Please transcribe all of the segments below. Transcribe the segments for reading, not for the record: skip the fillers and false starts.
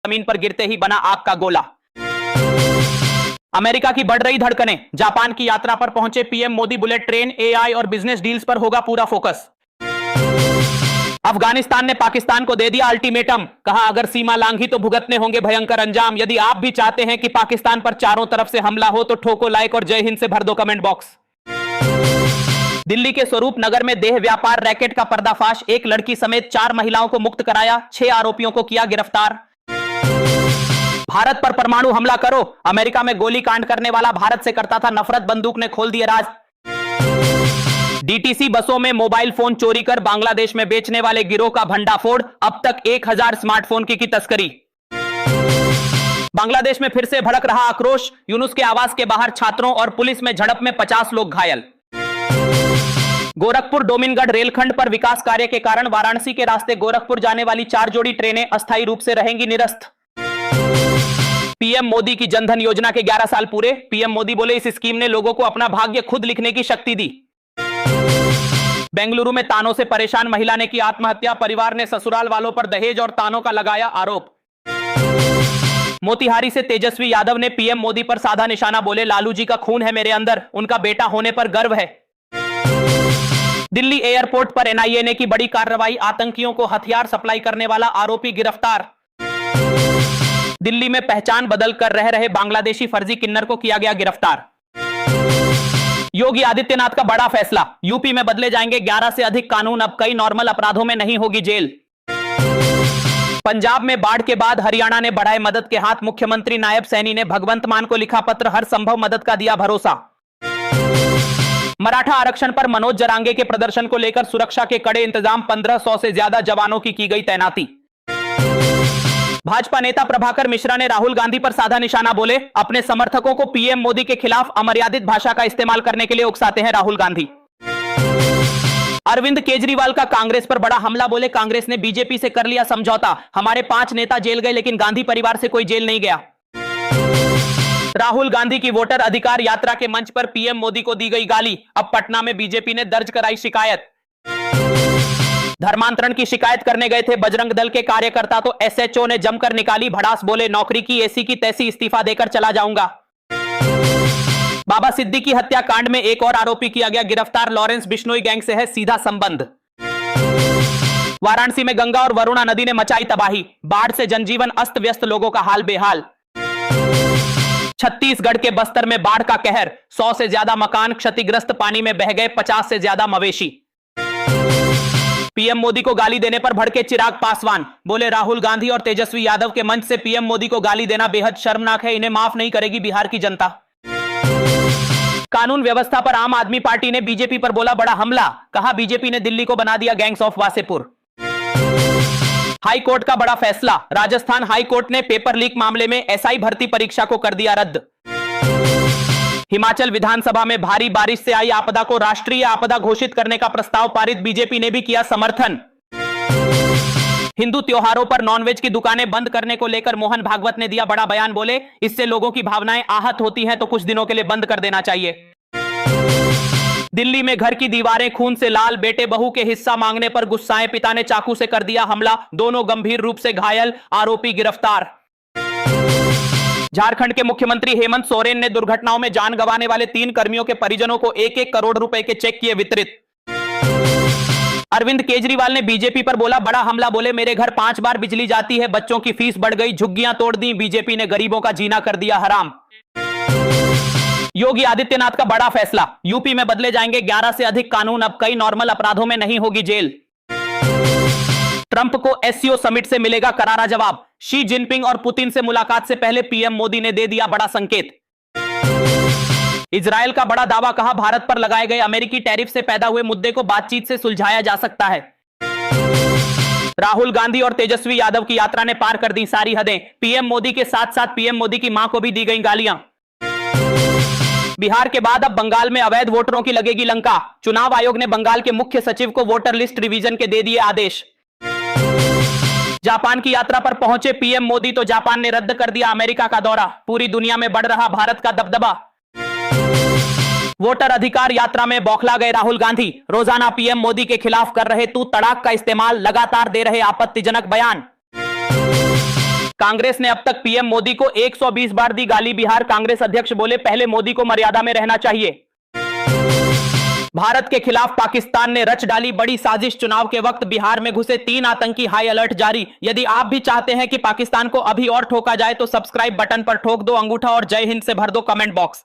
जमीन पर गिरते ही बना आग का गोला। अमेरिका की बढ़ रही धड़कनें, जापान की यात्रा पर पहुंचे PM Modi. Bullet train, AI और बिजनेस डील्स पर होगा पूरा फोकस। अफगानिस्तान ने पाकिस्तान को दे दिया अल्टीमेटम, कहा अगर सीमा लांघी तो भुगतने होंगे भयंकर अंजाम। यदि आप भी चाहते हैं कि पाकिस्तान पर चारों तरफ से हमला हो तो ठोको लाइक और जय हिंद से भर दो कमेंट बॉक्स। दिल्ली के स्वरूप नगर में देह व्यापार रैकेट का पर्दाफाश, एक लड़की समेत 4 महिलाओं को मुक्त कराया, 6 आरोपियों को किया गिरफ्तार। भारत पर परमाणु हमला करो, अमेरिका में गोली कांड करने वाला भारत से करता था नफरत, बंदूक ने खोल दिए राज। डीटीसी बसों में मोबाइल फोन चोरी कर बांग्लादेश में बेचने वाले गिरोह का भंडाफोड़, अब तक 1000 स्मार्टफोन की तस्करी। बांग्लादेश में फिर से भड़क रहा आक्रोश, यूनुस के आवास के बाहर छात्रों और पुलिस में झड़प में 50 लोग घायल। गोरखपुर डोमिनगढ़ रेलखंड पर विकास कार्य के कारण वाराणसी के रास्ते गोरखपुर जाने वाली 4 जोड़ी ट्रेनें अस्थायी रूप से रहेंगी निरस्त। पीएम मोदी की जनधन योजना के 11 साल पूरे, पीएम मोदी बोले इस स्कीम ने लोगों को अपना भाग्य खुद लिखने की शक्ति दी। बेंगलुरु में तानों से परेशान महिला ने की आत्महत्या, परिवार ने ससुराल वालों पर दहेज और तानों का लगाया आरोप। मोतिहारी से तेजस्वी यादव ने पीएम मोदी पर साधा निशाना, बोले लालू जी का खून है मेरे अंदर, उनका बेटा होने पर गर्व है। दिल्ली एयरपोर्ट पर एनआईए ने की बड़ी कार्रवाई, आतंकियों को हथियार सप्लाई करने वाला आरोपी गिरफ्तार। दिल्ली में पहचान बदल कर रह रहे बांग्लादेशी फर्जी किन्नर को किया गया गिरफ्तार। योगी आदित्यनाथ का बड़ा फैसला, यूपी में बदले जाएंगे 11 से अधिक कानून, अब कई नॉर्मल अपराधों में नहीं होगी जेल। पंजाब में बाढ़ के बाद हरियाणा ने बढ़ाए मदद के हाथ, मुख्यमंत्री नायब सैनी ने भगवंत मान को लिखा पत्र, हर संभव मदद का दिया भरोसा। मराठा आरक्षण पर मनोज जरांगे के प्रदर्शन को लेकर सुरक्षा के कड़े इंतजाम, 1500 से ज्यादा जवानों की गई तैनाती। भाजपा नेता प्रभाकर मिश्रा ने राहुल गांधी पर साधा निशाना, बोले अपने समर्थकों को पीएम मोदी के खिलाफ अमर्यादित भाषा का इस्तेमाल करने के लिए उकसाते हैं राहुल गांधी। अरविंद केजरीवाल का कांग्रेस पर बड़ा हमला, बोले कांग्रेस ने बीजेपी से कर लिया समझौता, हमारे 5 नेता जेल गए लेकिन गांधी परिवार से कोई जेल नहीं गया। राहुल गांधी की वोटर अधिकार यात्रा के मंच पर पीएम मोदी को दी गई गाली, अब पटना में बीजेपी ने दर्ज कराई शिकायत। धर्मांतरण की शिकायत करने गए थे बजरंग दल के कार्यकर्ता तो एसएचओ ने जमकर निकाली भड़ास, बोले नौकरी की ऐसी की तैसी, इस्तीफा देकर चला जाऊंगा। बाबा सिद्दीकी हत्याकांड में एक और आरोपी किया गया गिरफ्तार, लॉरेंस बिश्नोई गैंग से है सीधा संबंध। वाराणसी में गंगा और वरुणा नदी ने मचाई तबाही, बाढ़ से जनजीवन अस्त व्यस्त, लोगों का हाल बेहाल। छत्तीसगढ़ के बस्तर में बाढ़ का कहर, 100 से ज्यादा मकान क्षतिग्रस्त, पानी में बह गए 50 से ज्यादा मवेशी। पीएम मोदी को गाली देने पर भड़के चिराग पासवान, बोले राहुल गांधी और तेजस्वी यादव के मंच से पीएम मोदी को गाली देना बेहद शर्मनाक है, इन्हें माफ नहीं करेगी बिहार की जनता। कानून व्यवस्था पर आम आदमी पार्टी ने बीजेपी पर बोला बड़ा हमला, कहा बीजेपी ने दिल्ली को बना दिया gangs of Wasseypur. High court का बड़ा फैसला, राजस्थान हाई कोर्ट ने पेपर लीक मामले में एसआई भर्ती परीक्षा को कर दिया रद्द। हिमाचल विधानसभा में भारी बारिश से आई आपदा को राष्ट्रीय आपदा घोषित करने का प्रस्ताव पारित, बीजेपी ने भी किया समर्थन। हिंदू त्योहारों पर नॉनवेज की दुकानें बंद करने को लेकर मोहन भागवत ने दिया बड़ा बयान, बोले इससे लोगों की भावनाएं आहत होती हैं तो कुछ दिनों के लिए बंद कर देना चाहिए। दिल्ली में घर की दीवारें खून से लाल, बेटे बहू के हिस्सा मांगने पर गुस्साए पिता ने चाकू से कर दिया हमला, दोनों गंभीर रूप से घायल, आरोपी गिरफ्तार। झारखंड के मुख्यमंत्री हेमंत सोरेन ने दुर्घटनाओं में जान गंवाने वाले 3 कर्मियों के परिजनों को 1-1 करोड़ रुपए के चेक किए वितरित। अरविंद केजरीवाल ने बीजेपी पर बोला बड़ा हमला, बोले मेरे घर 5 बार बिजली जाती है, बच्चों की फीस बढ़ गई, झुग्गियां तोड़ दी, बीजेपी ने गरीबों का जीना कर दिया हराम। योगी आदित्यनाथ का बड़ा फैसला, यूपी में बदले जाएंगे 11 से अधिक कानून, अब कई नॉर्मल अपराधों में नहीं होगी जेल। ट्रंप को एससीओ समिट से मिलेगा करारा जवाब, शी जिनपिंग और पुतिन से मुलाकात से पहले पीएम मोदी ने दे दिया बड़ा संकेत। इजरायल का बड़ा दावा, कहा भारत पर लगाए गए अमेरिकी टैरिफ से पैदा हुए मुद्दे को बातचीत से सुलझाया जा सकता है। राहुल गांधी और तेजस्वी यादव की यात्रा ने पार कर दी सारी हदें, पीएम मोदी के साथ साथ पीएम मोदी की मां को भी दी गई गालियां। बिहार के बाद अब बंगाल में अवैध वोटरों की लगेगी लंका, चुनाव आयोग ने बंगाल के मुख्य सचिव को वोटर लिस्ट रिवीजन के दे दिए आदेश। जापान की यात्रा पर पहुंचे पीएम मोदी तो जापान ने रद्द कर दिया अमेरिका का दौरा, पूरी दुनिया में बढ़ रहा भारत का दबदबा। वोटर अधिकार यात्रा में बौखला गए राहुल गांधी, रोजाना पीएम मोदी के खिलाफ कर रहे तू तड़ाक का इस्तेमाल, लगातार दे रहे आपत्तिजनक बयान। कांग्रेस ने अब तक पीएम मोदी को 120 बार दी गाली। बिहार कांग्रेस अध्यक्ष बोले, पहले मोदी को मर्यादा में रहना चाहिए। भारत के खिलाफ पाकिस्तान ने रच डाली बड़ी साजिश। चुनाव के वक्त बिहार में घुसे 3 आतंकी, हाई अलर्ट जारी। यदि आप भी चाहते हैं कि पाकिस्तान को अभी और ठोका जाए तो सब्सक्राइब बटन पर ठोक दो अंगूठा और जय हिंद से भर दो कमेंट बॉक्स।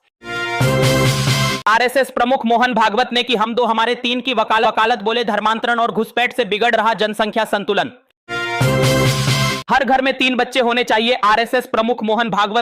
आरएसएस प्रमुख मोहन भागवत ने की हम दो हमारे 3 की वकालत। बोले, धर्मांतरण और घुसपैठ से बिगड़ रहा जनसंख्या संतुलन। हर घर में 3 बच्चे होने चाहिए। आरएसएस प्रमुख मोहन भागवत